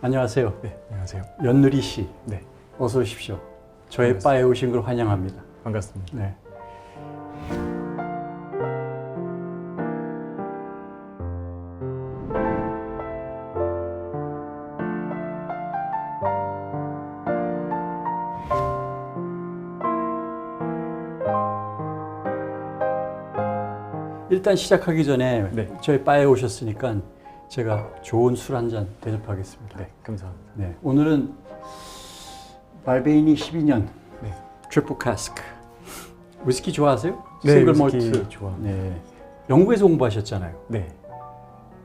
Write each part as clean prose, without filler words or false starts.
안녕하세요. 네, 안녕하세요. 연누리 씨. 네, 어서 오십시오. 저의 반갑습니다. 바에 오신 걸 환영합니다. 반갑습니다. 네. 일단 시작하기 전에 네. 저희 바에 오셨으니까 제가 좋은 술 한 잔 대접하겠습니다. 네, 감사합니다. 네. 오늘은 발베이니 12년 네, 트리플 카스크. 위스키 좋아하세요? 네, 싱글 위스키 몰트. 좋아합니다. 네. 영국에서 공부하셨잖아요. 네,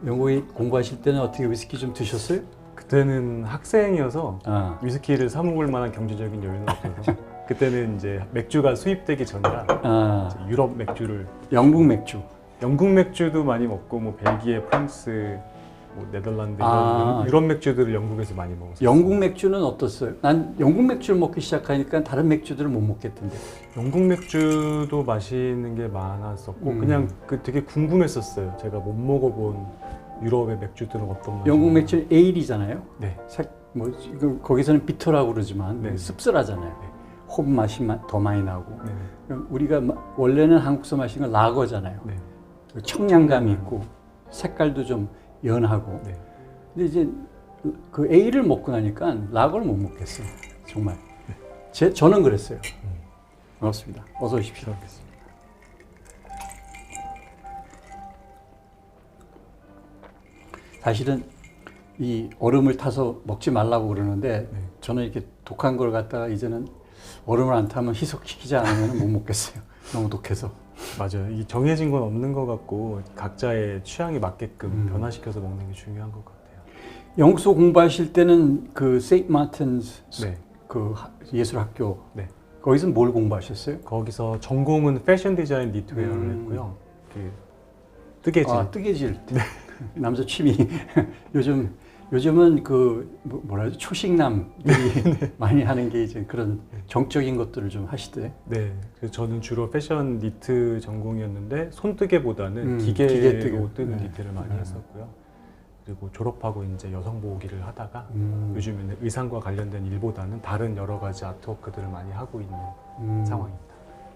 영국에 공부하실 때는 어떻게 위스키 좀 드셨어요? 그때는 학생이어서 아, 위스키를 사 먹을 만한 경제적인 여유는 없어서 그때는 이제 맥주가 수입되기 전이라 이제 유럽 맥주를 영국 맥주. 영국 맥주도 많이 먹고 뭐 벨기에, 프랑스, 뭐 네덜란드 아. 이런 유럽 맥주들을 영국에서 많이 먹었어요. 영국 맥주는 어떻어요? 난 영국 맥주를 먹기 시작하니까 다른 맥주들을 못 먹겠던데. 영국 맥주도 맛있는 게 많았었고 그냥 되게 궁금했었어요. 제가 못 먹어본 유럽의 맥주들은 어떤 맛인지. 영국 맥주는 에일이잖아요. 네, 뭐 거기서는 비터라고 그러지만 네. 씁쓸하잖아요. 네. 홉 맛이 더 많이 나고. 네, 그럼 우리가 원래는 한국서 마시는 건 라거잖아요. 네, 청량감이 있고 색깔도 좀 연하고. 네. 근데 이제 그 에일을 먹고 나니까 라거를 못 먹겠어요. 정말. 저는 그랬어요. 반갑습니다. 어서 오십시오. 들어가겠습니다. 사실은 이 얼음을 타서 먹지 말라고 그러는데 네. 저는 이렇게 독한 걸 갖다가 이제는 얼음을 안 타면 희석시키지 않으면 못 먹겠어요. 너무 독해서. 맞아요. 이 정해진 건 없는 것 같고 각자의 취향에 맞게끔 변화시켜서 먹는 게 중요한 것 같아요. 영국서 공부하실 때는 그 세인트 마틴스 네, 그 예술학교 네. 거기서 뭘 공부하셨어요? 거기서 전공은 패션 디자인 니트웨어를 했고요. 그 뜨개질. 아, 뜨개질. 남자 취미. 요즘은 그 뭐라 하죠? 초식남들이 많이 하는 게 이제 그런 정적인 것들을 좀 하시대. 네, 그래서 저는 주로 패션 니트 전공이었는데 손뜨개보다는 기계뜨개. 기계로 뜨는 네. 니트를 많이 했었고요. 그리고 졸업하고 이제 여성복 일을 하다가 요즘에는 의상과 관련된 일보다는 다른 여러 가지 아트워크들을 많이 하고 있는 상황입니다.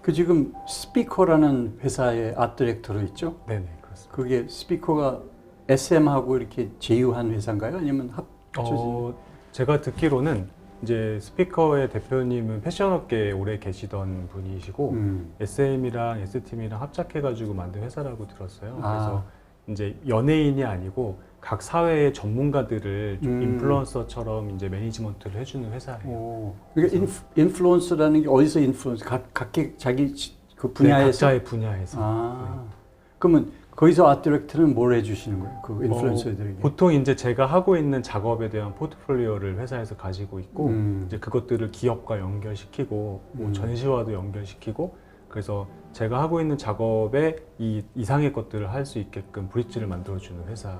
그 지금 스피커라는 회사의 아트 디렉터로 있죠? 네네, 그렇습니다. 그게 스피커가 SM하고 이렇게 제휴한 회사인가요? 아니면 합쳐진? 제가 듣기로는 이제 스피커의 대표님은 패션업계에 오래 계시던 분이시고 SM이랑 S팀이랑 합작해가지고 만든 회사라고 들었어요. 그래서 이제 연예인이 아니고 각 사회의 전문가들을 좀 인플루언서처럼 이제 매니지먼트를 해주는 회사예요. 오. 그러니까 인플루언서라는 게 어디서 인플루언서? 각기 자기 그 네, 분야에서? 각자의 분야에서. 아. 그러면 거기서 아트 디렉터는 뭘 해주시는 거예요? 그 인플루언서들에게? 보통 이제 제가 하고 있는 작업에 대한 포트폴리오를 회사에서 가지고 있고 이제 그것들을 기업과 연결시키고 뭐 전시와도 연결시키고 그래서 제가 하고 있는 작업에 이 이상의 것들을 할 수 있게끔 브릿지를 만들어주는 회사예요.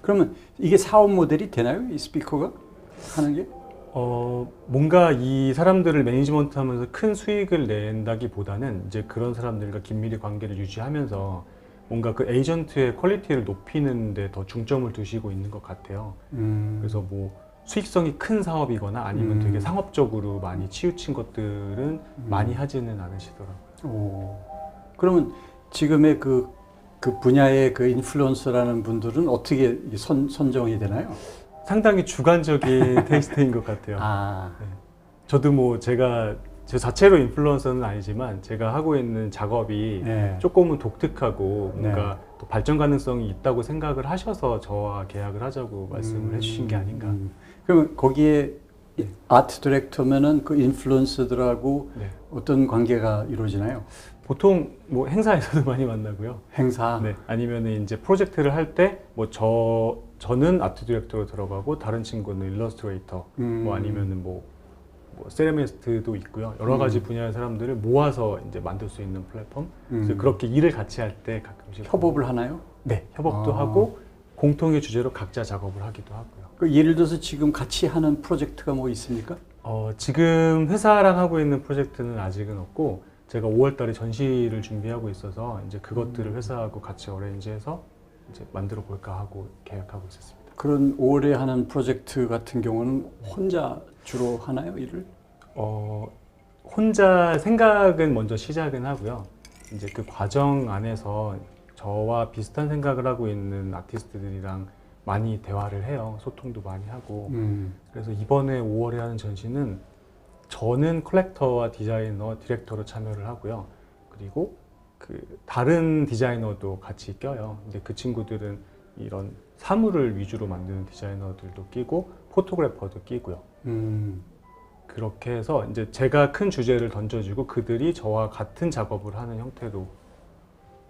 그러면 이게 사업 모델이 되나요? 이 스피커가 하는 게? 뭔가 이 사람들을 매니지먼트 하면서 큰 수익을 낸다기보다는 이제 그런 사람들과 긴밀히 관계를 유지하면서 뭔가 그 에이전트의 퀄리티를 높이는 데 더 중점을 두시고 있는 것 같아요. 그래서 뭐 수익성이 큰 사업이거나 아니면 되게 상업적으로 많이 치우친 것들은 많이 하지는 않으시더라고요. 오. 그러면 지금의 그 분야의 그 인플루언서라는 분들은 어떻게 선정이 되나요? 상당히 주관적인 테이스트인 것 같아요. 아. 네. 저도 뭐 제 자체로 인플루언서는 아니지만 제가 하고 있는 작업이 네. 조금은 독특하고 뭔가 네. 또 발전 가능성이 있다고 생각을 하셔서 저와 계약을 하자고 말씀을 해주신 게 아닌가. 그러면 거기에 아트 디렉터면은 그 인플루언서들하고 네. 어떤 관계가 이루어지나요? 보통 뭐 행사에서도 많이 만나고요. 행사. 네. 아니면은 이제 프로젝트를 할 때 뭐 저는 아트 디렉터로 들어가고 다른 친구는 일러스트레이터 뭐 아니면은 뭐 세라미스트도 있고요. 여러 가지 분야의 사람들을 모아서 이제 만들 수 있는 플랫폼. 그래서 그렇게 일을 같이 할 때 가끔씩 협업을 하나요? 네, 협업도 하고 공통의 주제로 각자 작업을 하기도 하고요. 그 예를 들어서 지금 같이 하는 프로젝트가 뭐 있습니까? 지금 회사랑 하고 있는 프로젝트는 아직은 없고 제가 5월 달에 전시를 준비하고 있어서 이제 그것들을 회사하고 같이 어레인지해서 이제 만들어 볼까 하고 계획하고 있었습니다. 그런 오래 하는 프로젝트 같은 경우는 혼자 주로 하나요, 일을? 혼자 생각은 먼저 시작은 하고요. 이제 그 과정 안에서 저와 비슷한 생각을 하고 있는 아티스트들이랑 많이 대화를 해요. 소통도 많이 하고. 그래서 이번에 5월에 하는 전시는 저는 컬렉터와 디자이너, 디렉터로 참여를 하고요. 그리고 그 다른 디자이너도 같이 껴요. 근데 그 친구들은 이런 사물을 위주로 만드는 디자이너들도 끼고 포토그래퍼도 끼고요. 그렇게 해서 이제 제가 큰 주제를 던져주고 그들이 저와 같은 작업을 하는 형태로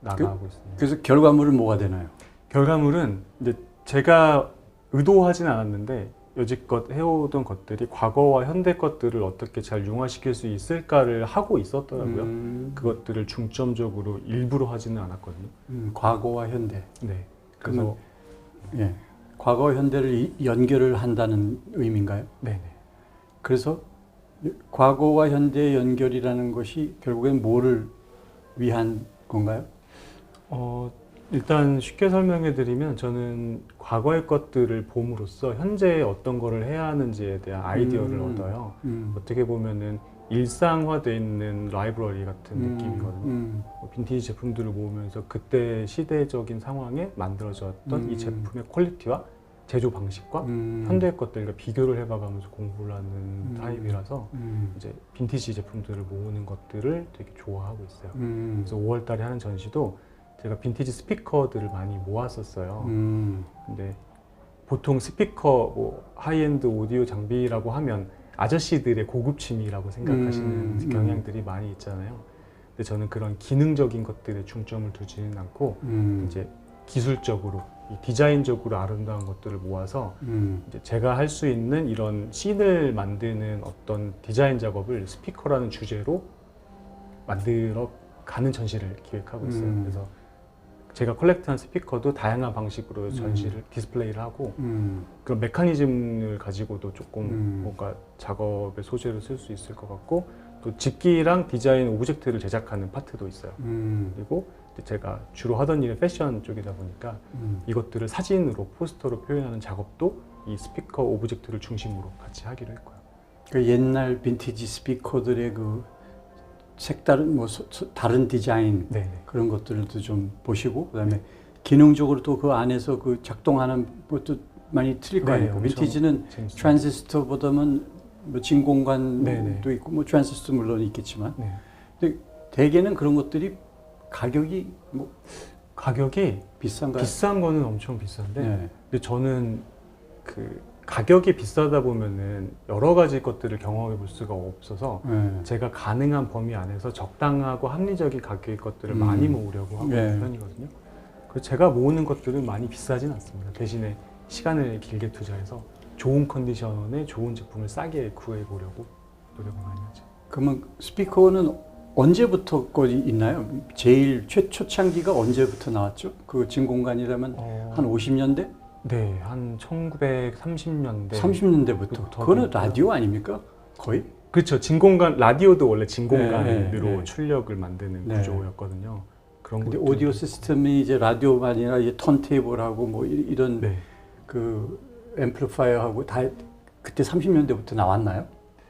나가고 있습니다. 그래서 결과물은 뭐가 되나요? 결과물은 이제 제가 의도하진 않았는데 여지껏 해오던 것들이 과거와 현대 것들을 어떻게 잘 융화시킬 수 있을까를 하고 있었더라고요. 그것들을 중점적으로 일부러 하지는 않았거든요. 과거와 현대. 네. 그러면 그래서 과거와 현대를 연결을 한다는 의미인가요? 네네. 그래서 과거와 현대의 연결이라는 것이 결국엔 뭐를 위한 건가요? 일단 쉽게 설명해 드리면 저는 과거의 것들을 봄으로써 현재에 어떤 거를 해야 하는지에 대한 아이디어를 얻어요. 어떻게 보면은 일상화되어 있는 라이브러리 같은 느낌이거든요. 빈티지 제품들을 모으면서 그때 시대적인 상황에 만들어졌던 이 제품의 퀄리티와 제조 방식과 현대의 것들과 비교를 해봐가면서 공부를 하는 타입이라서 이제 빈티지 제품들을 모으는 것들을 되게 좋아하고 있어요. 그래서 5월 달에 하는 전시도 제가 빈티지 스피커들을 많이 모았었어요. 근데 보통 스피커, 뭐 하이엔드 오디오 장비라고 하면 아저씨들의 고급 취미라고 생각하시는 경향들이 많이 있잖아요. 근데 저는 그런 기능적인 것들에 중점을 두지는 않고 이제 기술적으로, 디자인적으로 아름다운 것들을 모아서 이제 제가 할 수 있는 이런 씬을 만드는 어떤 디자인 작업을 스피커라는 주제로 만들어 가는 전시를 기획하고 있어요. 그래서 제가 컬렉트한 스피커도 다양한 방식으로 전시를 디스플레이를 하고 그런 메커니즘을 가지고도 조금 뭔가 작업의 소재로 쓸 수 있을 것 같고 또 집기랑 디자인 오브젝트를 제작하는 파트도 있어요. 그리고 제가 주로 하던 일은 패션 쪽이다 보니까 이것들을 사진으로 포스터로 표현하는 작업도 이 스피커 오브젝트를 중심으로 같이 하기로 했고요. 그 옛날 빈티지 스피커들의 그 색다른 뭐 다른 디자인 네네. 그런 것들도 좀 보시고 그다음에 기능적으로 또 그 안에서 그 작동하는 것도 많이 틀릴 거 네, 아니에요. 엄청 빈티지는 재밌습니다. 트랜지스터보다는 뭐 진공관도 네네. 있고 뭐 트랜지스터 물론 있겠지만 네. 근데 대개는 그런 것들이 가격이 뭐 가격이 비싼가요? 비싼 거는 엄청 비싼데 네. 근데 저는 그 가격이 비싸다 보면은 여러 가지 것들을 경험해 볼 수가 없어서 네. 제가 가능한 범위 안에서 적당하고 합리적인 가격의 것들을 많이 모으려고 하고 네. 있는 편이거든요. 그래서 제가 모으는 것들은 많이 비싸진 않습니다. 대신에 시간을 길게 투자해서 좋은 컨디션에 좋은 제품을 싸게 구해 보려고 노력을 많이 하죠. 그러면 스피커는 언제부터 거 있나요? 제일 초창기가 언제부터 나왔죠? 그 진공관이라면 한 50년대? 네, 한 1930년대. 30년대부터. 그거는 라디오 아닙니까? 거의? 그렇죠. 진공관, 라디오도 원래 진공관으로 네. 출력을 만드는 네. 구조였거든요. 그런 근데 것들도 오디오 시스템이 이제 라디오가 아니라 이제 턴테이블하고 뭐 이런 네. 그 앰플리파이어하고 다 그때 30년대부터 나왔나요?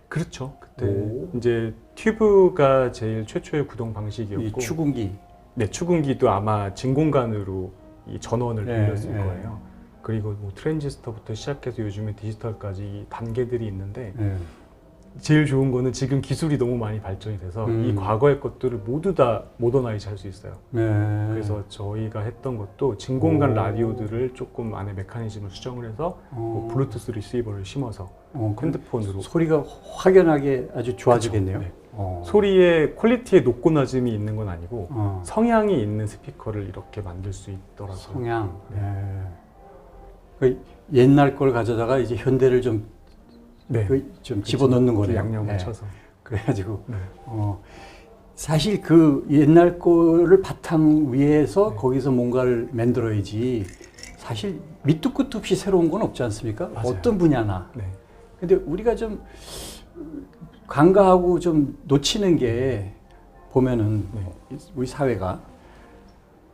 그렇죠. 그때 오. 이제 튜브가 제일 최초의 구동 이 방식이었고, 추궁기. 네, 추궁기도 아마 진공관으로 이 전원을 네, 돌렸을 네. 거예요. 그리고 뭐 트랜지스터부터 시작해서 요즘에 디지털까지 이 단계들이 있는데 네. 제일 좋은 거는 지금 기술이 너무 많이 발전이 돼서 이 과거의 것들을 모두 다 모더나이즈 할 수 있어요. 네. 그래서 저희가 했던 것도 진공관 오. 라디오들을 조금 안에 메커니즘을 수정을 해서 뭐 블루투스 리시버를 심어서 그럼 핸드폰으로 소리가 확연하게 아주 좋아지겠네요. 그쵸, 네. 소리의 퀄리티에 높고 낮음이 있는 건 아니고 성향이 있는 스피커를 이렇게 만들 수 있더라고요. 성향. 네. 그 옛날 걸 가져다가 이제 현대를 좀, 네. 좀 집어넣는 거네요. 양념을 네. 쳐서. 그래가지고 네. 사실 그 옛날 거를 바탕 위에서 네. 거기서 뭔가를 만들어야지 사실 밑도 끝도 없이 새로운 건 없지 않습니까? 맞아요. 어떤 분야나. 네. 근데 우리가 좀 간과하고 좀 놓치는 게 보면은 네. 우리 사회가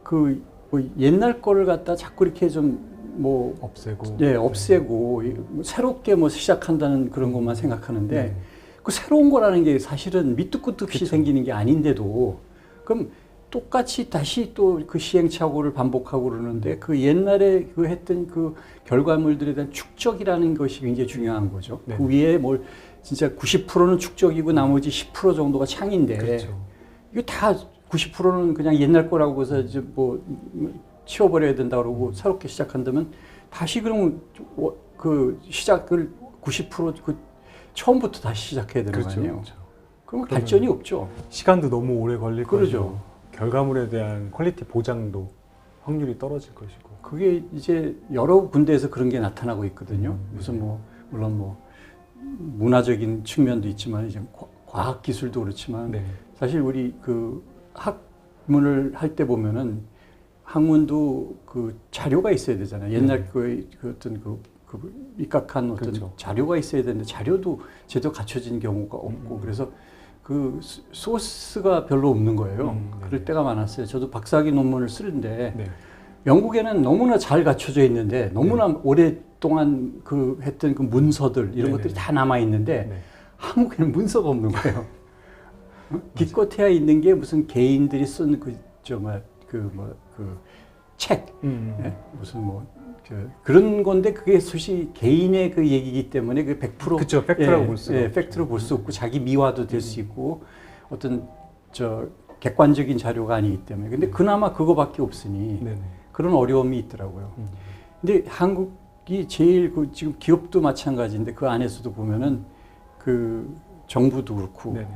그 뭐 옛날 거를 갖다 자꾸 이렇게 좀 뭐 없애고. 없애고 뭐 새롭게 뭐 시작한다는 그런 것만 생각하는데 네. 그 새로운 거라는 게 사실은 밑도 끝도 없이 그쵸. 생기는 게 아닌데도 그럼 똑같이 다시 또 그 시행착오를 반복하고 그러는데 그 옛날에 그 했던 그 결과물들에 대한 축적이라는 것이 굉장히 중요한 거죠. 네. 그 위에 뭘 진짜 90%는 축적이고 나머지 10% 정도가 창인데 그렇죠. 이거 다 90%는 그냥 옛날 거라고 해서 이제 뭐 치워버려야 된다 그러고 새롭게 시작한다면 다시 그러면 그 시작을 90%그 처음부터 다시 시작해야 되는 거 아니에요? 그렇죠. 그러면 발전이 없죠. 시간도 너무 오래 걸릴 그러죠. 것이고 결과물에 대한 퀄리티 보장도 확률이 떨어질 것이고. 그게 이제 여러 군데에서 그런 게 나타나고 있거든요. 무슨 뭐 물론 뭐 문화적인 측면도 있지만 이제 과학 기술도 그렇지만 네. 사실 우리 그 학문을 할 때 보면은 학문도 그 자료가 있어야 되잖아요. 옛날 그 어떤 그 입각한 어떤 그렇죠. 자료가 있어야 되는데 자료도 제대로 갖춰진 경우가 없고 그래서 그 소스가 별로 없는 거예요. 그럴 때가 많았어요. 저도 박사학위 논문을 쓰는데 네. 영국에는 너무나 잘 갖춰져 있는데 너무나 오랫동안 그 했던 그 문서들 이런 네네. 것들이 다 남아 있는데 네. 한국에는 문서가 없는 거예요. 기껏해야 있는 게 무슨 개인들이 쓴 그 책, 예? 무슨 뭐 그런 건데 그게 수시 개인의 그 얘기이기 때문에 그 100% 그쵸, 팩트라고 볼 수가 없죠. 팩트로 볼 수 없고 자기 미화도 될 수 있고 어떤 객관적인 자료가 아니기 때문에 근데 그나마 그거밖에 없으니 네네. 그런 어려움이 있더라고요. 근데 한국이 제일 그 지금 기업도 마찬가지인데 그 안에서도 보면은 그 정부도 그렇고 네네.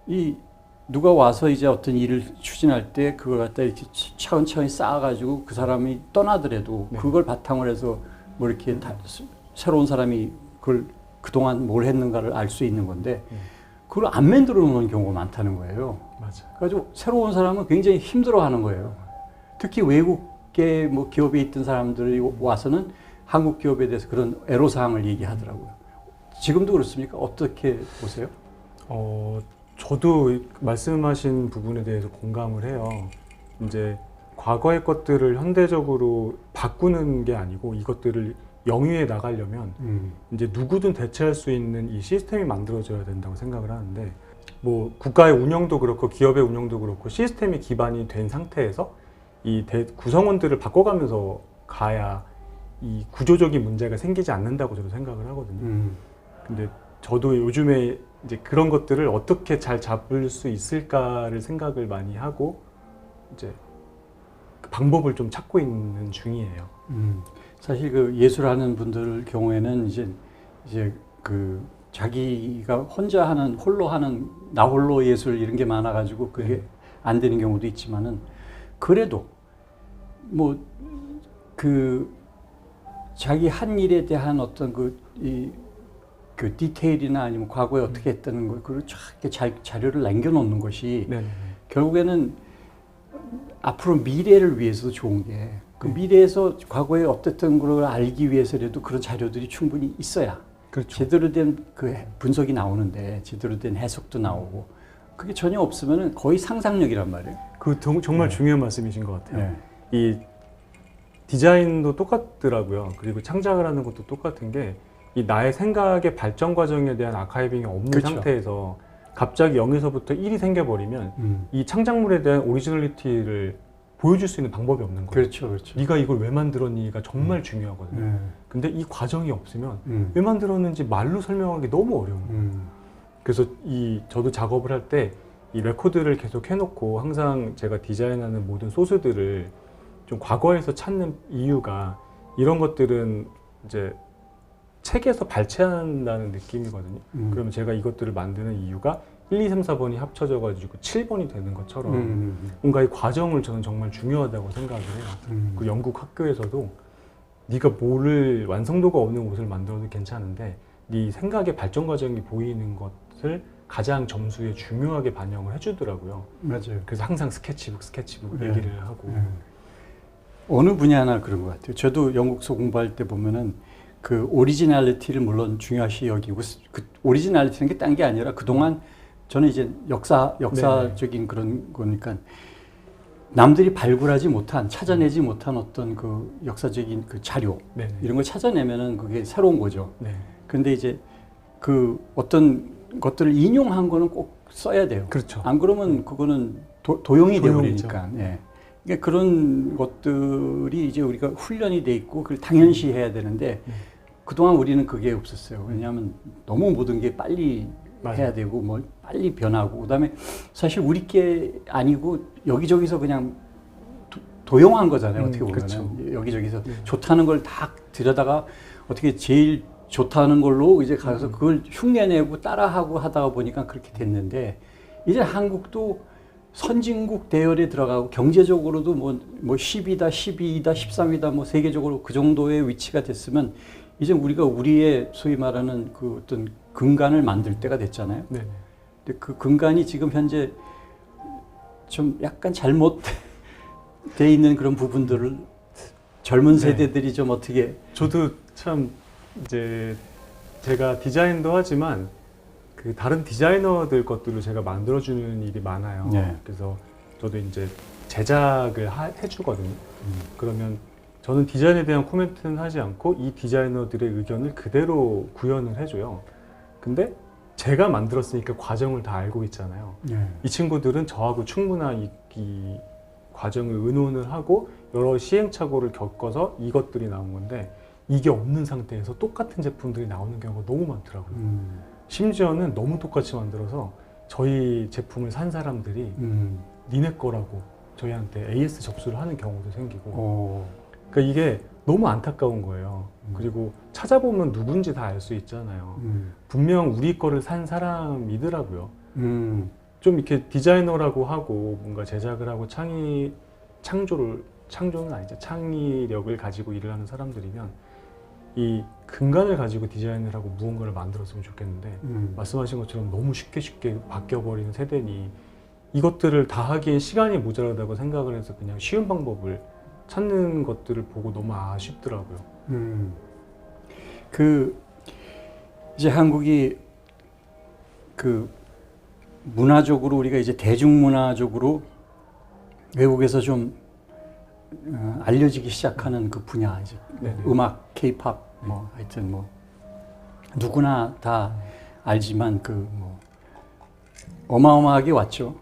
이 누가 와서 이제 어떤 일을 추진할 때 그걸 갖다 이렇게 차근차근히 쌓아가지고 그 사람이 떠나더라도 네. 그걸 바탕으로 해서 뭐 이렇게 새로운 사람이 그걸 그동안 뭘 했는가를 알 수 있는 건데 그걸 안 만들어 놓는 경우가 많다는 거예요. 맞아. 그래가지고 새로운 사람은 굉장히 힘들어하는 거예요. 특히 외국계 뭐 기업에 있던 사람들이 와서는 한국 기업에 대해서 그런 애로사항을 얘기하더라고요. 지금도 그렇습니까? 어떻게 보세요? 저도 말씀하신 부분에 대해서 공감을 해요. 이제 과거의 것들을 현대적으로 바꾸는 게 아니고 이것들을 영위해 나가려면 이제 누구든 대체할 수 있는 이 시스템이 만들어져야 된다고 생각을 하는데 뭐 국가의 운영도 그렇고 기업의 운영도 그렇고 시스템이 기반이 된 상태에서 이 구성원들을 바꿔가면서 가야 이 구조적인 문제가 생기지 않는다고 저도 생각을 하거든요. 근데 저도 요즘에 이제 그런 것들을 어떻게 잘 잡을 수 있을까를 생각을 많이 하고 이제 그 방법을 좀 찾고 있는 중이에요. 사실 그 예술하는 분들 경우에는 이제 그 자기가 혼자 하는 홀로 하는 나 홀로 예술 이런 게 많아가지고 그게 안 되는 경우도 있지만은 그래도 뭐 그 자기 한 일에 대한 어떤 그 디테일이나 아니면 과거에 어떻게 했다는 걸 그걸 쫙 이렇게 자료를 남겨놓는 것이 네네. 결국에는 앞으로 미래를 위해서도 좋은 게 그 미래에서 과거에 어땠던 걸 알기 위해서라도 그런 자료들이 충분히 있어야 그렇죠. 제대로 된 그 분석이 나오는데 제대로 된 해석도 나오고 그게 전혀 없으면은 거의 상상력이란 말이에요. 그 정말 중요한 말씀이신 것 같아요. 네. 이 디자인도 똑같더라고요. 그리고 창작을 하는 것도 똑같은 게 이 나의 생각의 발전 과정에 대한 아카이빙이 없는 그렇죠. 상태에서 갑자기 0에서부터 1이 생겨버리면 이 창작물에 대한 오리지널리티를 보여줄 수 있는 방법이 없는 거예요. 그렇죠, 그렇죠. 네가 이걸 왜 만들었니가 정말 중요하거든요. 근데 이 과정이 없으면 왜 만들었는지 말로 설명하기 너무 어려워요. 그래서 저도 작업을 할 때 이 레코드를 계속 해놓고 항상 제가 디자인하는 모든 소스들을 좀 과거에서 찾는 이유가 이런 것들은 이제 책에서 발췌한다는 느낌이거든요. 그러면 제가 이것들을 만드는 이유가 1, 2, 3, 4번이 합쳐져 가지고 7번이 되는 것처럼 뭔가 이 과정을 저는 정말 중요하다고 생각을 해요. 그 영국 학교에서도 네가 뭐를 완성도가 없는 옷을 만들어도 괜찮은데 네 생각의 발전 과정이 보이는 것을 가장 점수에 중요하게 반영을 해주더라고요. 맞아요. 그래서 항상 스케치북 얘기를 하고. 어느 분야나 그런 것 같아요. 저도 영국서 공부할 때 보면은 그 오리지널리티를 물론 중요시 여기고 그 오리지널리티는 게 딴 게 아니라 그동안 저는 이제 역사적인 그런 거니까 남들이 발굴하지 못한, 찾아내지 못한 어떤 그 역사적인 그 자료 네네. 이런 걸 찾아내면은 그게 새로운 거죠. 네. 근데 이제 그 어떤 것들을 인용한 거는 꼭 써야 돼요. 그렇죠. 안 그러면 그거는 도용이 도용이죠. 되어버리니까. 예. 그러니까 그런 것들이 이제 우리가 훈련이 돼 있고 그걸 당연시 해야 되는데 그동안 우리는 그게 없었어요. 왜냐하면 너무 모든 게 빨리 맞아요. 해야 되고 뭐 빨리 변하고 그다음에 사실 우리 게 아니고 여기저기서 그냥 도용한 거잖아요. 어떻게 보면 그렇죠. 여기저기서 좋다는 걸 다 들여다가 어떻게 제일 좋다는 걸로 이제 가서 그걸 흉내내고 따라하고 하다 보니까 그렇게 됐는데 이제 한국도 선진국 대열에 들어가고 경제적으로도 뭐 10이다, 12이다, 13이다 뭐 세계적으로 그 정도의 위치가 됐으면 이제 우리가 우리의 소위 말하는 그 어떤 근간을 만들 때가 됐잖아요. 네. 근데 그 근간이 지금 현재 좀 약간 잘못 돼 있는 그런 부분들을 젊은 세대들이 좀 어떻게 저도 참 이제 제가 디자인도 하지만 그 다른 디자이너들 것들을 제가 만들어주는 일이 많아요. 네. 그래서 저도 이제 제작을 해주거든요. 그러면 저는 디자인에 대한 코멘트는 하지 않고 이 디자이너들의 의견을 그대로 구현을 해줘요. 근데 제가 만들었으니까 과정을 다 알고 있잖아요. 이 친구들은 저하고 충분한 이 과정을 의논을 하고 여러 시행착오를 겪어서 이것들이 나온 건데 이게 없는 상태에서 똑같은 제품들이 나오는 경우가 너무 많더라고요. 심지어는 너무 똑같이 만들어서 저희 제품을 산 사람들이 니네 거라고 저희한테 AS 접수를 하는 경우도 생기고 그러니까 이게 너무 안타까운 거예요. 그리고 찾아보면 누군지 다 알 수 있잖아요. 분명 우리 거를 산 사람이더라고요. 좀 이렇게 디자이너라고 하고 뭔가 제작을 하고 창조는 아니죠. 창의력을 가지고 일을 하는 사람들이면 이 근간을 가지고 디자인을 하고 무언가를 만들었으면 좋겠는데 말씀하신 것처럼 너무 쉽게 바뀌어버리는 세대니 이것들을 다 하기엔 시간이 모자라다고 생각을 해서 그냥 쉬운 방법을 찾는 것들을 보고 너무 아쉽더라고요. 그 이제 한국이 그 문화적으로 우리가 이제 대중문화적으로 외국에서 좀 알려지기 시작하는 그 분야 이제 네네. 음악, 케이팝 뭐 하여튼 뭐 누구나 다 알지만 그 뭐 어마어마하게 왔죠.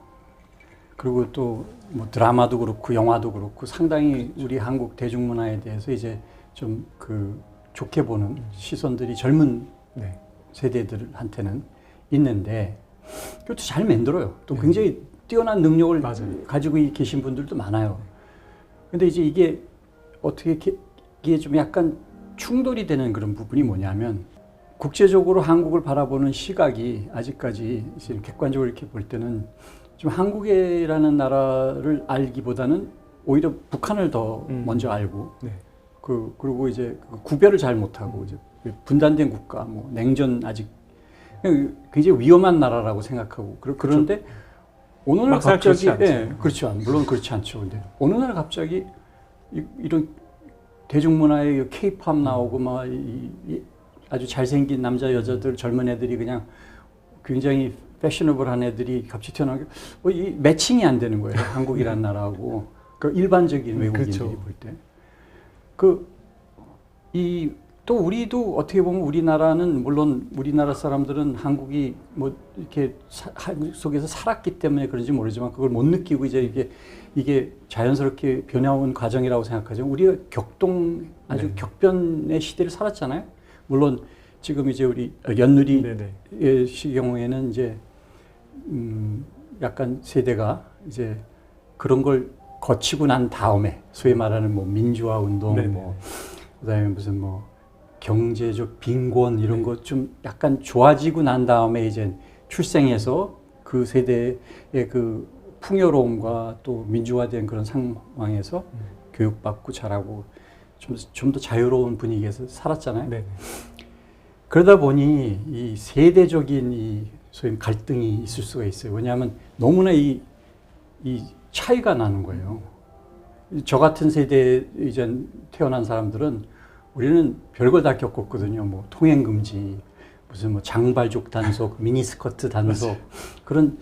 그리고 또 뭐 드라마도 그렇고 영화도 그렇고 상당히 우리 한국 대중문화에 대해서 이제 좀 그 좋게 보는 시선들이 젊은 네. 세대들한테는 있는데 그것도 잘 만들어요. 또 네. 굉장히 뛰어난 능력을 맞아요. 가지고 계신 분들도 많아요. 근데 이제 이게 어떻게 이게 좀 약간 충돌이 되는 그런 부분이 뭐냐면 국제적으로 한국을 바라보는 시각이 아직까지 이제 객관적으로 이렇게 볼 때는 좀 한국이라는 나라를 알기보다는 오히려 북한을 더 먼저 알고 네. 그리고 이제 구별을 잘 못하고 이제 분단된 국가, 뭐 냉전 아직 굉장히 위험한 나라라고 생각하고 그런데 어느 날 막상 갑자기 그렇지 않죠. 그렇죠. 물론 그렇지 않죠. 근데 어느 날 갑자기 이런 대중문화의 K-팝 나오고 막 아주 잘생긴 남자 여자들 젊은 애들이 그냥 굉장히 패셔너블한 애들이 갑자기 태어나게 이 매칭이 안 되는 거예요. 한국이라는 나라하고 그 일반적인 외국인들이 그렇죠. 볼 때. 또 우리도 어떻게 보면 우리나라는 물론 우리나라 사람들은 한국이 뭐 이렇게 한국 속에서 살았기 때문에 그런지 모르지만 그걸 못 느끼고 이제 이게 자연스럽게 변해온 과정이라고 생각하죠. 우리가 아주 격변의 시대를 살았잖아요. 물론 지금 이제 우리 연누리의 경우에는 이제 약간 세대가 이제 그런 걸 거치고 난 다음에 소위 말하는 뭐 민주화 운동 뭐 그다음에 무슨 뭐 경제적 빈곤 이런 것 좀 약간 좋아지고 난 다음에 이제 출생해서 그 세대의 그 풍요로움과 또 민주화된 그런 상황에서 교육받고 자라고 좀 더 자유로운 분위기에서 살았잖아요. 네. 그러다 보니 이 세대적인 이 소위 갈등이 있을 수가 있어요. 왜냐하면 너무나 이 차이가 나는 거예요. 저 같은 세대에 이제 태어난 사람들은 우리는 별걸 다 겪었거든요. 뭐 통행금지, 무슨 뭐 장발족 단속, 미니스커트 단속 그런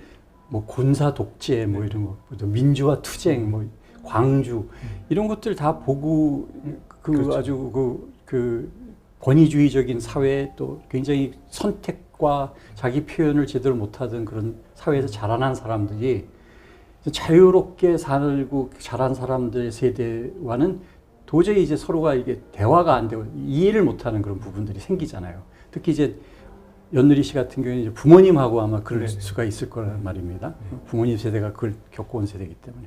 뭐 군사 독재 뭐 이런 거, 또 민주화 투쟁, 뭐 광주 이런 것들 다 보고 그 그렇죠. 아주 그 권위주의적인 사회에 또 굉장히 선택과 자기 표현을 제대로 못하던 그런 사회에서 자라난 사람들이 자유롭게 살고 자란 사람들의 세대와는 도저히 이제 서로가 이게 대화가 안 되고 이해를 못하는 그런 부분들이 생기잖아요. 특히 이제 연누리 씨 같은 경우는 이제 부모님하고 아마 그럴 네네. 수가 있을 거란 말입니다. 부모님 세대가 그걸 겪어온 세대이기 때문에.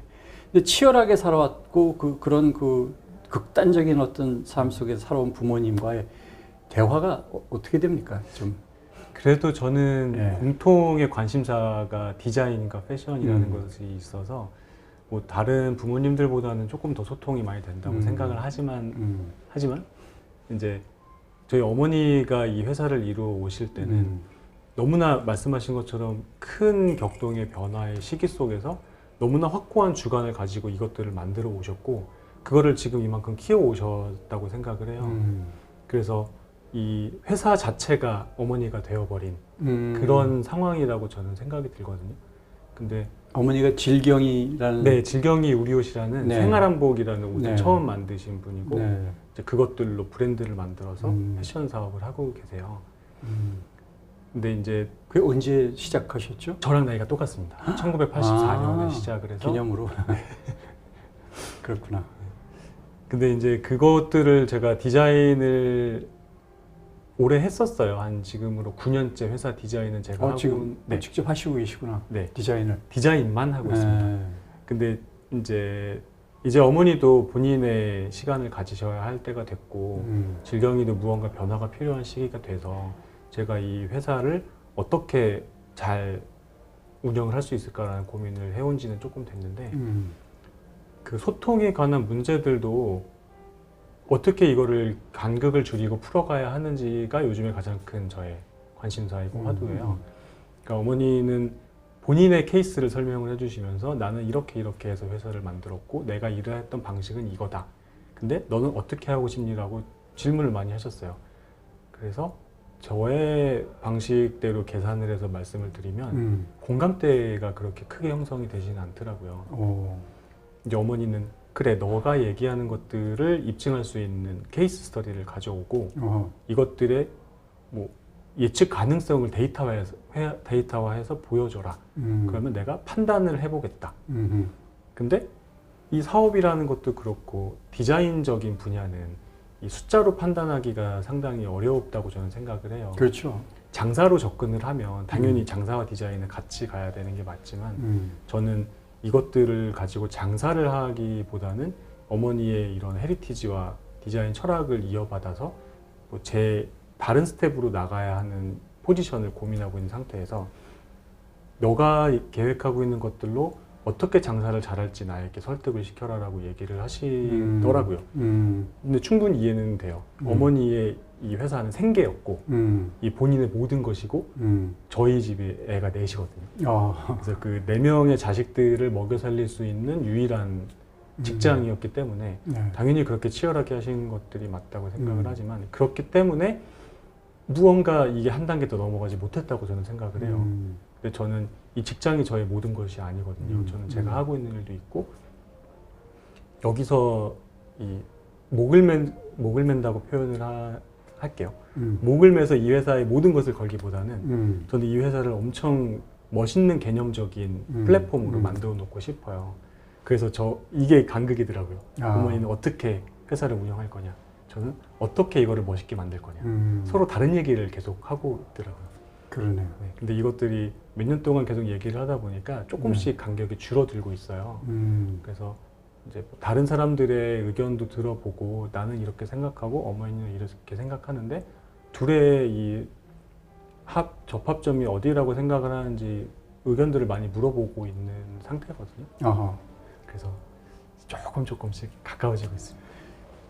근데 치열하게 살아왔고 그런 극단적인 어떤 삶 속에 살아온 부모님과의 대화가 어떻게 됩니까? 좀. 그래도 저는 네. 공통의 관심사가 디자인과 패션이라는 것이 있어서 뭐 다른 부모님들보다는 조금 더 소통이 많이 된다고 생각을 하지만 이제 저희 어머니가 이 회사를 이루어 오실 때는 너무나 말씀하신 것처럼 큰 격동의 변화의 시기 속에서 너무나 확고한 주관을 가지고 이것들을 만들어 오셨고 그거를 지금 이만큼 키워 오셨다고 생각을 해요. 그래서 이 회사 자체가 어머니가 되어버린 그런 상황이라고 저는 생각이 들거든요. 근데 어머니가 질경이라는 네, 질경이 우리 옷이라는 네. 생활한복이라는 옷을 네. 처음 만드신 분이고 네. 이제 그것들로 브랜드를 만들어서 패션 사업을 하고 계세요. 근데 이제 그게 언제 시작하셨죠? 저랑 나이가 똑같습니다. 1984년에 시작을 해서 기념으로. 그렇구나. 근데 이제 그것들을 제가 디자인을 오래 했었어요. 한 지금으로 9년째 회사 디자인은 제가 하고 지금 네. 직접 하시고 계시구나. 네. 디자인을. 디자인만 하고 있습니다. 네. 근데 이제 어머니도 본인의 시간을 가지셔야 할 때가 됐고 질경이도 무언가 변화가 필요한 시기가 돼서 제가 이 회사를 어떻게 잘 운영을 할 수 있을까라는 고민을 해온 지는 조금 됐는데 그 소통에 관한 문제들도 어떻게 이거를 간극을 줄이고 풀어가야 하는지가 요즘에 가장 큰 저의 관심사이고 화두예요. 그러니까 어머니는 본인의 케이스를 설명을 해주시면서 나는 이렇게 해서 회사를 만들었고 내가 일을 했던 방식은 이거다. 근데 너는 어떻게 하고 싶니라고 질문을 많이 하셨어요. 그래서 저의 방식대로 계산을 해서 말씀을 드리면 공감대가 그렇게 크게 형성이 되지는 않더라고요. 이제 어머니는 그래 너가 얘기하는 것들을 입증할 수 있는 케이스 스터디를 가져오고 이것들의 뭐 예측 가능성을 데이터화해서 보여줘라. 그러면 내가 판단을 해보겠다. 근데 이 사업이라는 것도 그렇고 디자인적인 분야는 이 숫자로 판단하기가 상당히 어렵다고 저는 생각을 해요. 그렇죠. 장사로 접근을 하면 당연히 장사와 디자인은 같이 가야 되는 게 맞지만 저는 이것들을 가지고 장사를 하기보다는 어머니의 이런 헤리티지와 디자인 철학을 이어받아서 뭐 제 다른 스텝으로 나가야 하는 포지션을 고민하고 있는 상태에서 너가 계획하고 있는 것들로 어떻게 장사를 잘할지 나에게 설득을 시켜라라고 얘기를 하시더라고요. 근데 충분히 이해는 돼요. 어머니의 이 회사는 생계였고 이 본인의 모든 것이고 저희 집에 애가 넷이거든요. 그래서 그 4명의 자식들을 먹여 살릴 수 있는 유일한 직장이었기 때문에 당연히 그렇게 치열하게 하신 것들이 맞다고 생각을 하지만 그렇기 때문에 무언가 이게 한 단계 더 넘어가지 못했다고 저는 생각을 해요. 근데 저는 이 직장이 저의 모든 것이 아니거든요. 저는 제가 하고 있는 일도 있고 여기서 이 목을 맨다고 표현을 할게요. 목을 매서 이 회사의 모든 것을 걸기보다는 저는 이 회사를 엄청 멋있는 개념적인 플랫폼으로 만들어 놓고 싶어요. 그래서 이게 간극이더라고요. 어머니는 어떻게 회사를 운영할 거냐, 저는 어떻게 이거를 멋있게 만들 거냐. 서로 다른 얘기를 계속 하고 있더라고요. 그러네요. 네, 근데 이것들이 몇 년 동안 계속 얘기를 하다 보니까 조금씩 간격이 줄어들고 있어요. 그래서 이제 다른 사람들의 의견도 들어보고 나는 이렇게 생각하고 어머니는 이렇게 생각하는데 둘의 이 접합점이 어디라고 생각을 하는지 의견들을 많이 물어보고 있는 상태거든요. 그래서 조금씩 가까워지고 있습니다.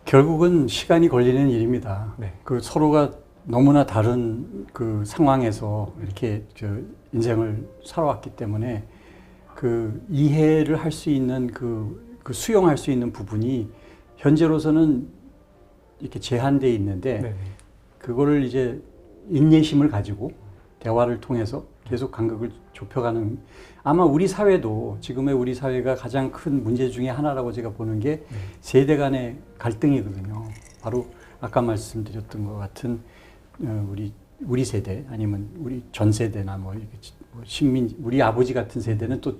결국은 시간이 걸리는 일입니다. 네. 그 서로가 너무나 다른 그 상황에서 이렇게 인생을 살아왔기 때문에 그 이해를 할 수 있는 그 수용할 수 있는 부분이 현재로서는 이렇게 제한되어 있는데 네. 그거를 이제 인내심을 가지고 대화를 통해서 계속 간극을 좁혀가는 아마 우리 사회도 지금의 우리 사회가 가장 큰 문제 중에 하나라고 제가 보는 게 세대 간의 갈등이거든요. 바로 아까 말씀드렸던 것 같은 우리 세대 아니면 우리 전 세대나 뭐 식민 우리 아버지 같은 세대는 또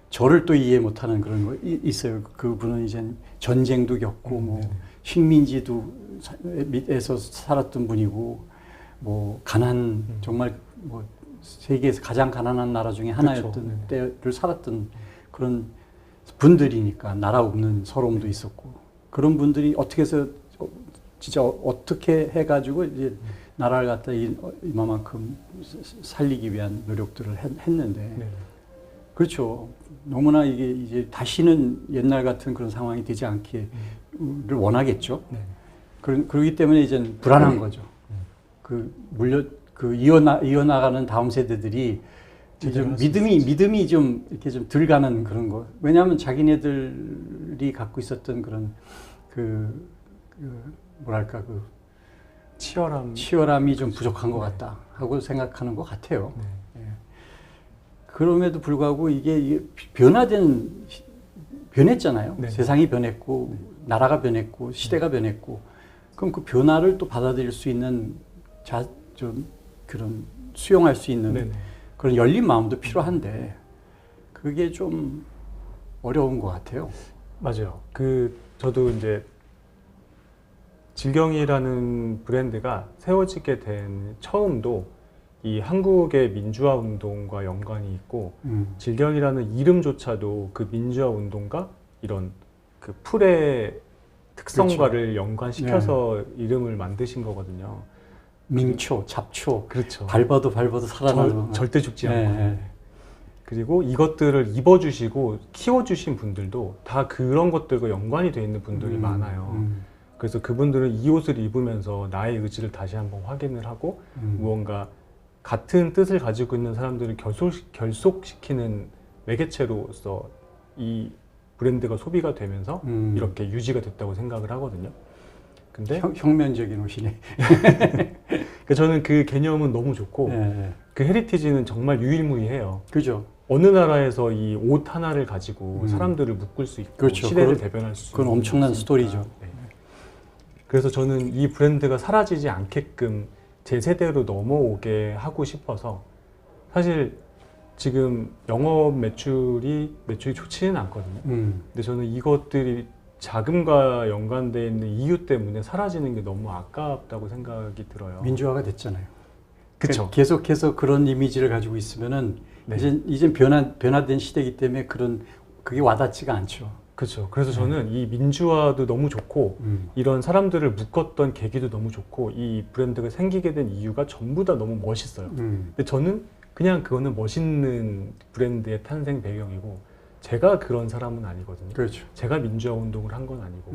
저를 또 이해 못하는 그런 거 있어요. 그분은 이제 전쟁도 겪고 뭐 식민지도에서 살았던 분이고 뭐 정말 뭐 세계에서 가장 가난한 나라 중에 하나였던 때를 살았던 그런 분들이니까 나라 없는 서러움도 있었고 그런 분들이 어떻게 해서 진짜 어떻게 해가지고 이제 나라를 갖다 이만큼 살리기 위한 노력들을 했는데 그렇죠. 너무나 이게 이제 다시는 옛날 같은 그런 상황이 되지 않기를 원하겠죠. 그렇기 때문에 이제 불안한 거죠. 이어나가는 다음 세대들이 좀 믿음이 좀 이렇게 좀 덜 가는 그런 거. 왜냐하면 자기네들이 갖고 있었던 그런 뭐랄까 치열함이 좀 부족한 것 같다 하고 생각하는 것 같아요. 그럼에도 불구하고 이게 변했잖아요. 세상이 변했고 나라가 변했고 시대가 변했고 그럼 그 변화를 또 받아들일 수 있는 좀 그런 수용할 수 있는 그런 열린 마음도 필요한데 그게 좀 어려운 것 같아요. 맞아요. 저도 이제 질경이라는 브랜드가 세워지게 된 처음도 이 한국의 민주화 운동과 연관이 있고 질경이라는 이름조차도 그 민주화 운동과 이런 그 풀의 특성과를 연관시켜서 이름을 만드신 거거든요. 민초, 잡초, 그렇죠. 밟아도 살아나는 절대 죽지 않고. 그리고 이것들을 입어주시고 키워주신 분들도 다 그런 것들과 연관이 돼 있는 분들이 많아요. 그래서 그분들은 이 옷을 입으면서 나의 의지를 다시 한번 확인을 하고 무언가 같은 뜻을 가지고 있는 사람들을 결속시키는 매개체로서 이 브랜드가 소비가 되면서 이렇게 유지가 됐다고 생각을 하거든요. 근데 혁명적인 옷이네. 저는 그 개념은 너무 좋고 그 헤리티지는 정말 유일무이해요. 그죠. 어느 나라에서 이 옷 하나를 가지고 사람들을 묶을 수 있고 그렇죠. 시대를 대변할 수 있는 그건 엄청난 스토리죠. 그래서 저는 이 브랜드가 사라지지 않게끔 제 세대로 넘어오게 하고 싶어서 사실 지금 영업 매출이 좋지는 않거든요. 근데 저는 이것들이 자금과 연관되어 있는 이유 때문에 사라지는 게 너무 아깝다고 생각이 들어요. 민주화가 됐잖아요. 그렇죠. 계속해서 그런 이미지를 가지고 있으면은 이제 변화된 시대이기 때문에 그게 와닿지가 않죠. 그렇죠. 그래서 저는 이 민주화도 너무 좋고 이런 사람들을 묶었던 계기도 너무 좋고 이 브랜드가 생기게 된 이유가 전부 다 너무 멋있어요. 근데 저는 그냥 그거는 멋있는 브랜드의 탄생 배경이고 제가 그런 사람은 아니거든요. 그렇죠. 제가 민주화 운동을 한 건 아니고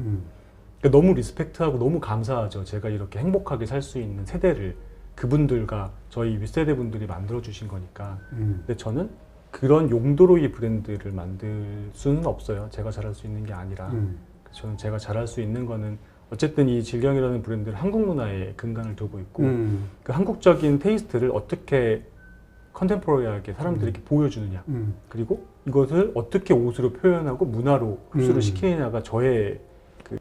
그러니까 너무 리스펙트하고 너무 감사하죠. 제가 이렇게 행복하게 살 수 있는 세대를 그분들과 저희 윗세대 분들이 만들어주신 거니까 근데 저는 그런 용도로 이 브랜드를 만들 수는 없어요. 제가 잘할 수 있는 게 아니라 저는 제가 잘할 수 있는 거는 어쨌든 이 질경이라는 브랜드는 한국 문화에 근간을 두고 있고 그 한국적인 테이스트를 어떻게 컨템포러리하게 사람들에게 보여주느냐 그리고 이것을 어떻게 옷으로 표현하고 문화로 흡수를 시키느냐가 저의 그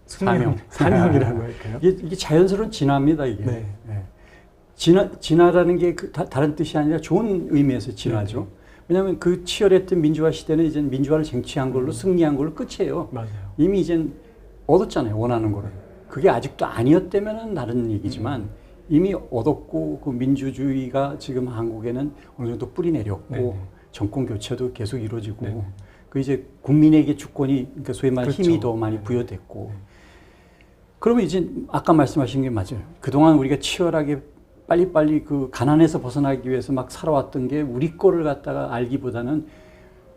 사명이라고 할까요? 이게 자연스러운 진화입니다. 이게 진화라는 게 다른 뜻이 아니라 좋은 의미에서 진화죠. 왜냐하면 그 치열했던 민주화 시대는 이제 민주화를 쟁취한 걸로 승리한 걸로 끝이에요. 맞아요. 이미 이제 얻었잖아요. 원하는 거를. 그게 아직도 아니었다면 다른 얘기지만 이미 얻었고 그 민주주의가 지금 한국에는 어느 정도 뿌리 내렸고 정권 교체도 계속 이루어지고 그 이제 국민에게 주권이 그러니까 소위 말해 힘이 더 많이 부여됐고 그러면 이제 아까 말씀하신 게 맞아요. 그동안 우리가 치열하게 빨리빨리 그 가난에서 벗어나기 위해서 막 살아왔던 게 우리 거를 갖다가 알기보다는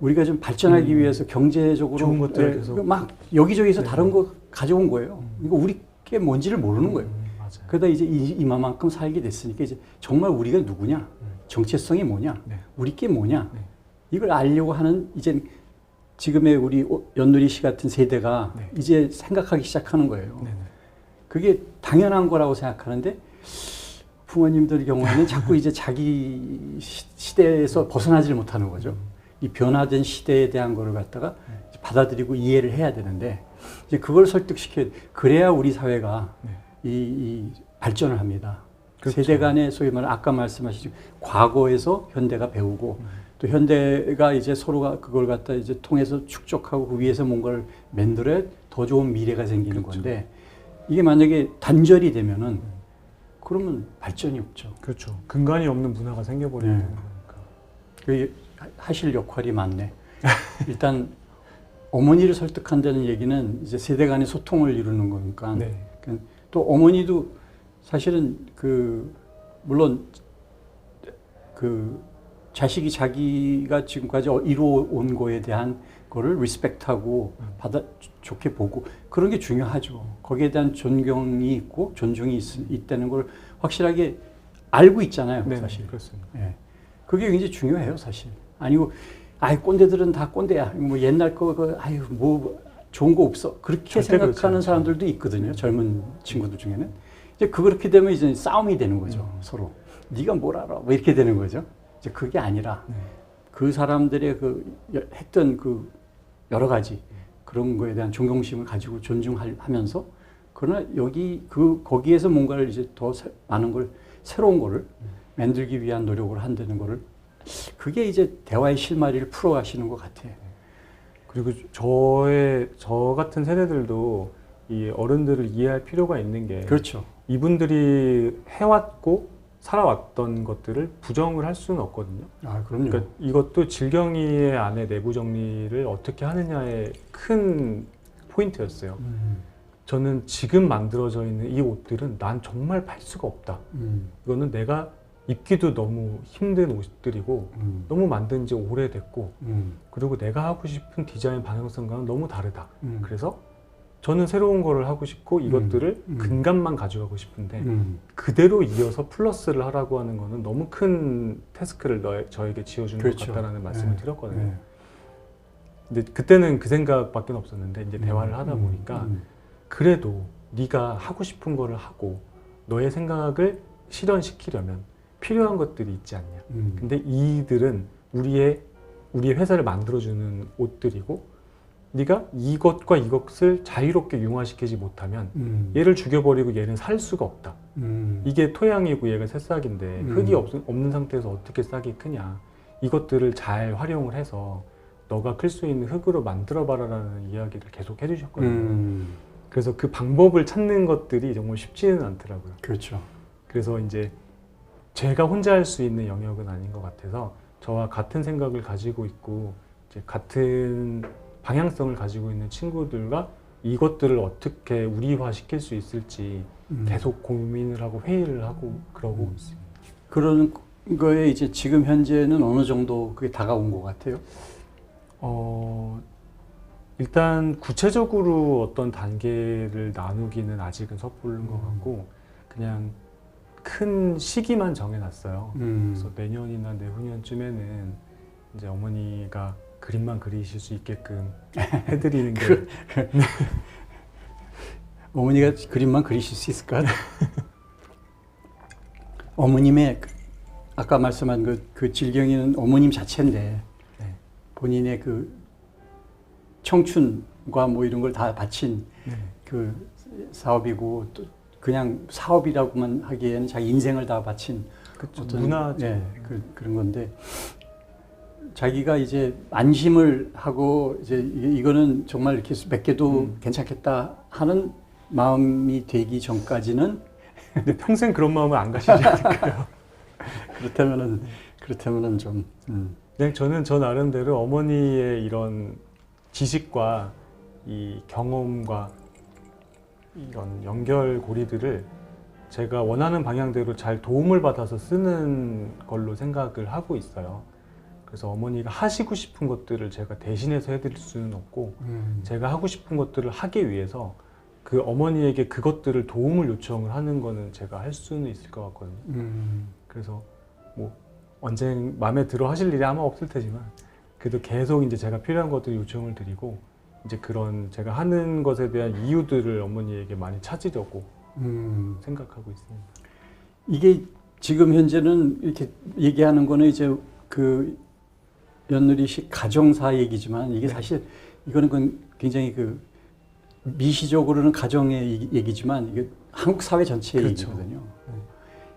우리가 좀 발전하기 위해서 경제적으로 좋은 것들을 계속 막 여기저기서 다른 거 가져온 거예요. 이거 우리 게 뭔지를 모르는 거예요. 맞아요. 그러다 이제 이만큼 살게 됐으니까 이제 정말 우리가 누구냐, 정체성이 뭐냐, 우리 게 뭐냐 이걸 알려고 하는 이제 지금의 우리 연누리 씨 같은 세대가 이제 생각하기 시작하는 거예요. 그게 당연한 거라고 생각하는데 부모님들 경우에는 자꾸 이제 자기 시대에서 벗어나질 못하는 거죠. 이 변화된 시대에 대한 거를 갖다가 받아들이고 이해를 해야 되는데 이제 그걸 설득시켜야 돼. 그래야 우리 사회가 이 발전을 합니다. 그렇죠. 세대 간의 소위 말하는 아까 말씀하신 과거에서 현대가 배우고 또 현대가 이제 서로가 그걸 갖다 이제 통해서 축적하고 그 위에서 뭔가를 만들어야 더 좋은 미래가 생기는 그렇죠. 건데 이게 만약에 단절이 되면은 그러면 발전이 없죠. 그렇죠. 근간이 없는 문화가 생겨버리는 네. 거니까. 그 하실 역할이 많네. 일단 어머니를 설득한다는 얘기는 이제 세대 간의 소통을 이루는 거니까. 네. 또 어머니도 사실은 그 물론 그 자식이 자기가 지금까지 이루어온 거에 대한 거를 리스펙트하고 받아 좋게 보고 그런 게 중요하죠. 거기에 대한 존경이 있고 존중이 있다는 걸 확실하게 알고 있잖아요. 네, 사실. 그렇습니다. 예. 그게 굉장히 중요해요, 사실. 아니고 아이 꼰대들은 다 꼰대야. 뭐 옛날 거 아유 뭐 좋은 거 없어. 그렇게 생각하는 사람들도 있거든요. 젊은 친구들 중에는. 이제 그렇게 되면 이제 싸움이 되는 거죠. 서로. 네가 뭘 알아? 뭐 이렇게 되는 거죠. 이제 그게 아니라 그 사람들의 그 했던 그 여러 가지 그런 거에 대한 존경심을 가지고 존중하면서 그러나 여기 거기에서 뭔가를 이제 더 많은 걸 새로운 거를 만들기 위한 노력을 한다는 거를 그게 이제 대화의 실마리를 풀어가시는 것 같아요. 그리고 저 같은 세대들도 이 어른들을 이해할 필요가 있는 게 그렇죠. 이분들이 해왔고 살아왔던 것들을 부정을 할 수는 없거든요. 아, 그럼요. 그러니까 이것도 질경이의 안에 내부 정리를 어떻게 하느냐의 큰 포인트였어요. 저는 지금 만들어져 있는 이 옷들은 난 정말 팔 수가 없다. 이거는 내가 입기도 너무 힘든 옷들이고 너무 만든 지 오래됐고 그리고 내가 하고 싶은 디자인 방향성과는 너무 다르다. 그래서 저는 새로운 거를 하고 싶고 이것들을 근간만 가져가고 싶은데 그대로 이어서 플러스를 하라고 하는 거는 너무 큰 태스크를 저에게 지어주는 그렇죠. 것 같다라는 말씀을 드렸거든요. 네. 근데 그때는 그 생각밖에 없었는데 이제 대화를 하다 보니까 그래도 네가 하고 싶은 거를 하고 너의 생각을 실현시키려면 필요한 것들이 있지 않냐. 근데 이들은 우리의 회사를 만들어주는 옷들이고 네가 이것과 이것을 자유롭게 융화시키지 못하면 얘를 죽여버리고 얘는 살 수가 없다. 이게 토양이고 얘가 새싹인데 흙이 없는 상태에서 어떻게 싹이 크냐. 이것들을 잘 활용을 해서 너가 클 수 있는 흙으로 만들어봐라라는 이야기를 계속 해주셨거든요. 그래서 그 방법을 찾는 것들이 정말 쉽지는 않더라고요. 그렇죠. 그래서 이제 제가 혼자 할 수 있는 영역은 아닌 것 같아서 저와 같은 생각을 가지고 있고 이제 같은 방향성을 가지고 있는 친구들과 이것들을 어떻게 우리화 시킬 수 있을지 계속 고민을 하고 회의를 하고 그러고 있습니다. 그런 거에 이제 지금 현재는 어느 정도 그게 다가온 것 같아요? 일단 구체적으로 어떤 단계를 나누기는 아직은 섣부른 것 같고 그냥 큰 시기만 정해놨어요. 그래서 내년이나 내후년쯤에는 이제 어머니가 그림만 그리실 수 있게끔 해드리는 게 어머니가 그림만 그리실 수 있을까? 어머님의 아까 말씀한 그 질경이는 어머님 자체인데 네. 본인의 그 청춘과 뭐 이런 걸 다 바친 네. 그 사업이고 또 그냥 사업이라고만 하기에는 자기 인생을 다 바친 그쵸, 어떤 문화죠. 예, 그런 건데 자기가 이제 안심을 하고 이제 이거는 정말 이렇게 몇 개도 괜찮겠다 하는 마음이 되기 전까지는 근데 평생 그런 마음을 안 가시지 않을까요? 그렇다면은 좀 그냥 저는 저 나름대로 어머니의 이런 지식과 이 경험과 이런 연결고리들을 제가 원하는 방향대로 잘 도움을 받아서 쓰는 걸로 생각을 하고 있어요. 그래서 어머니가 하시고 싶은 것들을 제가 대신해서 해드릴 수는 없고 제가 하고 싶은 것들을 하기 위해서 그 어머니에게 그것들을 도움을 요청을 하는 거는 제가 할 수는 있을 것 같거든요. 그래서 뭐 언제 마음에 들어 하실 일이 아마 없을 테지만 그래도 계속 이제 제가 필요한 것들 요청을 드리고 이제 그런 제가 하는 것에 대한 이유들을 어머니에게 많이 찾으려고 생각하고 있습니다. 이게 지금 현재는 이렇게 얘기하는 거는 이제 그 연누리식 가정사 얘기지만 이게 사실 이거는 굉장히 그 미시적으로는 가정의 얘기지만 이게 한국 사회 전체의 그렇죠. 얘기거든요.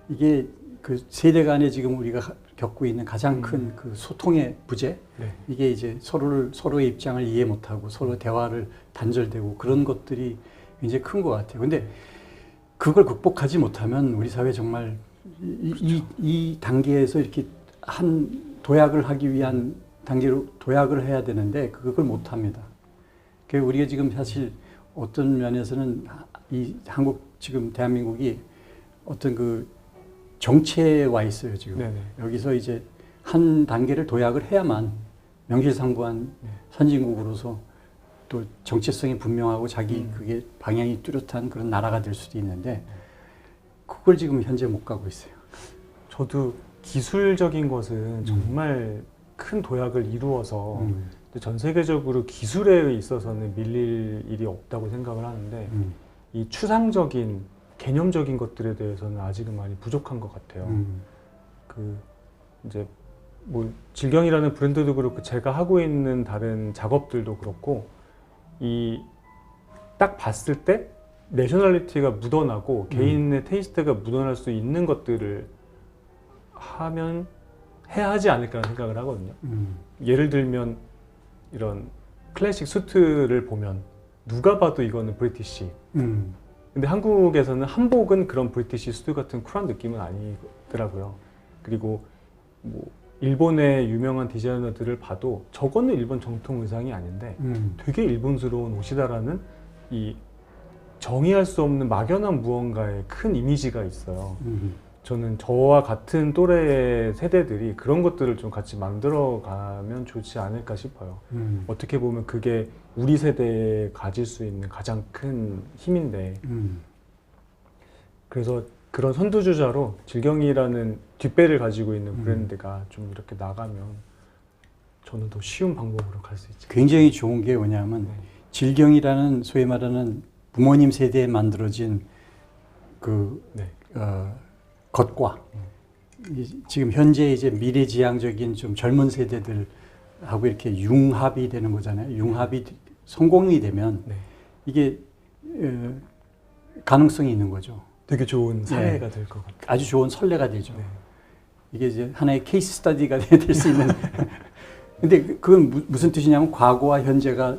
이게 그 세대 간에 지금 우리가 겪고 있는 가장 큰 그 소통의 부재, 네. 이게 이제 서로의 입장을 이해 못하고 서로 대화를 단절되고 그런 것들이 굉장히 큰 것 같아요. 근데 그걸 극복하지 못하면 우리 사회 정말 이 단계에서 이렇게 한 도약을 하기 위한 단계로 도약을 해야 되는데 그걸 못 합니다. 그러니까 우리가 지금 사실 어떤 면에서는 이 한국 지금 대한민국이 어떤 그 정체에 와 있어요, 지금. 네네. 여기서 이제 한 단계를 도약을 해야만 명실상부한 선진국으로서 또 정체성이 분명하고 자기 그게 방향이 뚜렷한 그런 나라가 될 수도 있는데 그걸 지금 현재 못 가고 있어요. 저도 기술적인 것은 정말 큰 도약을 이루어서 전 세계적으로 기술에 있어서는 밀릴 일이 없다고 생각을 하는데 이 추상적인 개념적인 것들에 대해서는 아직은 많이 부족한 것 같아요. 그 이제 뭐 질경이라는 브랜드도 그렇고 제가 하고 있는 다른 작업들도 그렇고 이 딱 봤을 때 내셔널리티가 묻어나고 개인의 테이스트가 묻어날 수 있는 것들을 하면 해야 하지 않을까라는 생각을 하거든요. 예를 들면 이런 클래식 수트를 보면 누가 봐도 이거는 브리티시. 근데 한국에서는 한복은 그런 브리티시 수트 같은 쿨한 느낌은 아니더라고요. 그리고 뭐 일본의 유명한 디자이너들을 봐도 저거는 일본 정통 의상이 아닌데 되게 일본스러운 옷이다라는 이 정의할 수 없는 막연한 무언가의 큰 이미지가 있어요. 저는 저와 같은 또래의 세대들이 그런 것들을 좀 같이 만들어 가면 좋지 않을까 싶어요. 어떻게 보면 그게 우리 세대에 가질 수 있는 가장 큰 힘인데 그래서 그런 선두주자로 질경이라는 뒷배를 가지고 있는 브랜드가 좀 이렇게 나가면 저는 더 쉬운 방법으로 갈 수 있죠. 굉장히 좋은 게 뭐냐면 질경이라는 소위 말하는 부모님 세대에 만들어진 그 것과 지금 현재 이제 미래지향적인 좀 젊은 세대들하고 이렇게 융합이 되는 거잖아요. 융합이 성공이 되면 이게 가능성이 있는 거죠. 되게 좋은 사례가 될 것 같아요. 아주 좋은 선례가 되죠. 이게 이제 하나의 케이스 스터디가 될 수 있는. 근데 그건 무슨 뜻이냐면 과거와 현재가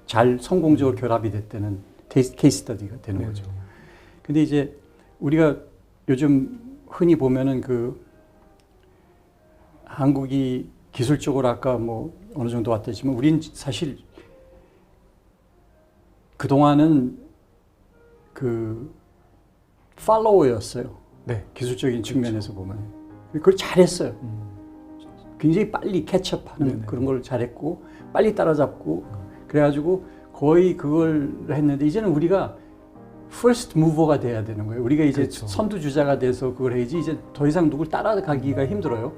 잘 성공적으로 결합이 됐다는 케이스 스터디가 되는 거죠. 근데 이제 우리가 요즘 흔히 보면은 그 한국이 기술적으로 아까 뭐 어느 정도 왔다지만 우린 사실 그동안은 그 팔로워였어요. 기술적인 측면에서 보면. 그걸 잘했어요. 굉장히 빨리 캐치업하는 그런 걸 잘했고 빨리 따라잡고 그래가지고 거의 그걸 했는데 이제는 우리가 first mover가 돼야 되는 거예요. 우리가 이제 선두주자가 돼서 그걸 해야지 이제 더 이상 누굴 따라가기가 힘들어요.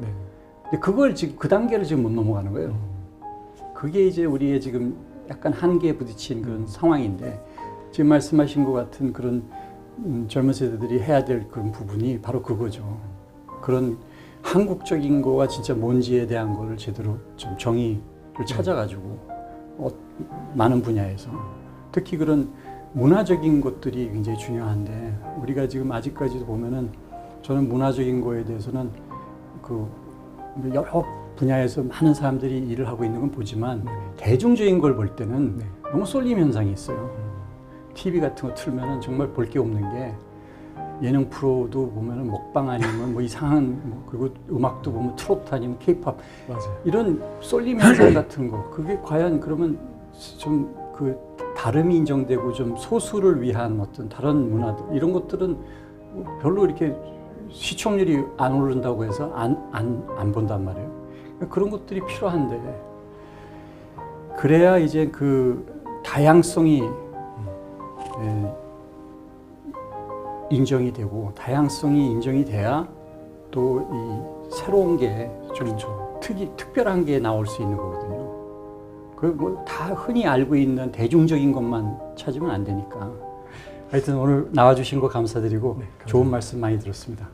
근데 그걸 지금 그 단계를 지금 못 넘어가는 거예요. 그게 이제 우리의 지금 약간 한계에 부딪힌 그런 상황인데 지금 말씀하신 것 같은 그런 젊은 세대들이 해야 될 그런 부분이 바로 그거죠. 그런 한국적인 거가 진짜 뭔지에 대한 거를 제대로 좀 정의를 찾아가지고 많은 분야에서 특히 그런 문화적인 것들이 굉장히 중요한데 우리가 지금 아직까지도 보면은 저는 문화적인 거에 대해서는 그 여러 분야에서 많은 사람들이 일을 하고 있는 건 보지만 대중적인 걸 볼 때는 너무 쏠림 현상이 있어요. TV 같은 거 틀면은 정말 볼 게 없는 게 예능 프로도 보면은 먹방 아니면 뭐 이상한 뭐 그리고 음악도 보면 트로트 아니면 케이팝 이런 쏠림 현상 같은 거 그게 과연 그러면 좀 그 다름이 인정되고 좀 소수를 위한 어떤 다른 문화들 이런 것들은 별로 이렇게 시청률이 안 오른다고 해서 안 본단 말이에요. 그런 것들이 필요한데 그래야 이제 그 다양성이 인정이 되고 다양성이 인정이 돼야 또 이 새로운 게 좀 특별한 게 나올 수 있는 거거든요. 그 뭐 다 흔히 알고 있는 대중적인 것만 찾으면 안 되니까. 하여튼 오늘 나와주신 거 감사드리고 좋은 말씀 많이 들었습니다.